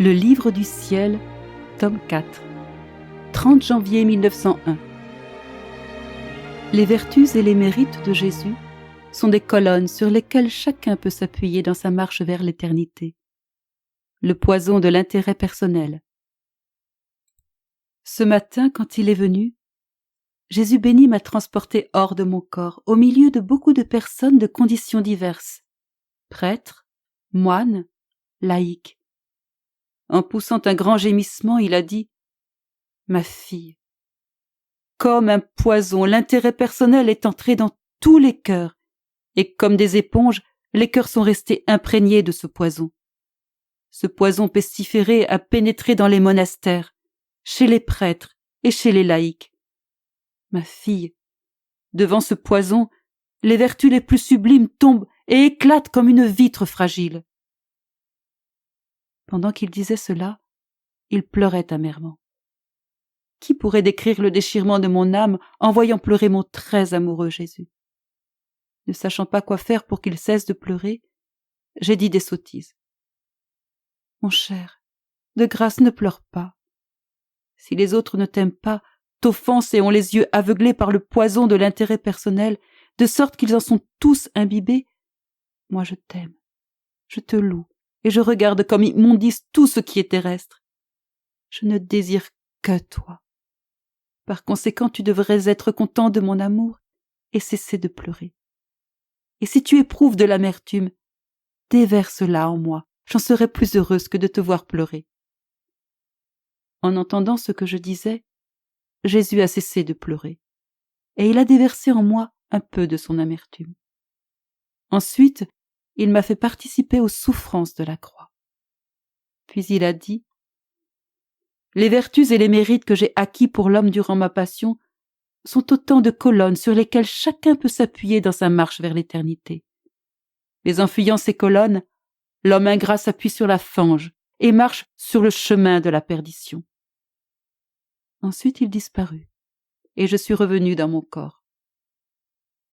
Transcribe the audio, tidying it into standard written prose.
Le livre du ciel, tome 4, 30 janvier 1901. Les vertus et les mérites de Jésus sont des colonnes sur lesquelles chacun peut s'appuyer dans sa marche vers l'éternité. Le poison de l'intérêt personnel. Ce matin, quand il est venu, Jésus béni m'a transporté hors de mon corps, au milieu de beaucoup de personnes de conditions diverses, prêtres, moines, laïcs. En poussant un grand gémissement, il a dit « Ma fille, comme un poison, l'intérêt personnel est entré dans tous les cœurs, et comme des éponges, les cœurs sont restés imprégnés de ce poison. Ce poison pestiféré a pénétré dans les monastères, chez les prêtres et chez les laïcs. Ma fille, devant ce poison, les vertus les plus sublimes tombent et éclatent comme une vitre fragile. » Pendant qu'il disait cela, il pleurait amèrement. Qui pourrait décrire le déchirement de mon âme en voyant pleurer mon très amoureux Jésus? Ne sachant pas quoi faire pour qu'il cesse de pleurer, j'ai dit des sottises. Mon cher, de grâce ne pleure pas. Si les autres ne t'aiment pas, t'offensent et ont les yeux aveuglés par le poison de l'intérêt personnel, de sorte qu'ils en sont tous imbibés, moi je t'aime, je te loue, et je regarde comme immondice tout ce qui est terrestre. Je ne désire que toi. Par conséquent, tu devrais être content de mon amour et cesser de pleurer. Et si tu éprouves de l'amertume, déverse-la en moi, j'en serais plus heureuse que de te voir pleurer. » En entendant ce que je disais, Jésus a cessé de pleurer, et il a déversé en moi un peu de son amertume. Ensuite, il m'a fait participer aux souffrances de la croix. Puis il a dit « Les vertus et les mérites que j'ai acquis pour l'homme durant ma passion sont autant de colonnes sur lesquelles chacun peut s'appuyer dans sa marche vers l'éternité. Mais en fuyant ces colonnes, l'homme ingrat s'appuie sur la fange et marche sur le chemin de la perdition. » Ensuite il disparut, et je suis revenue dans mon corps.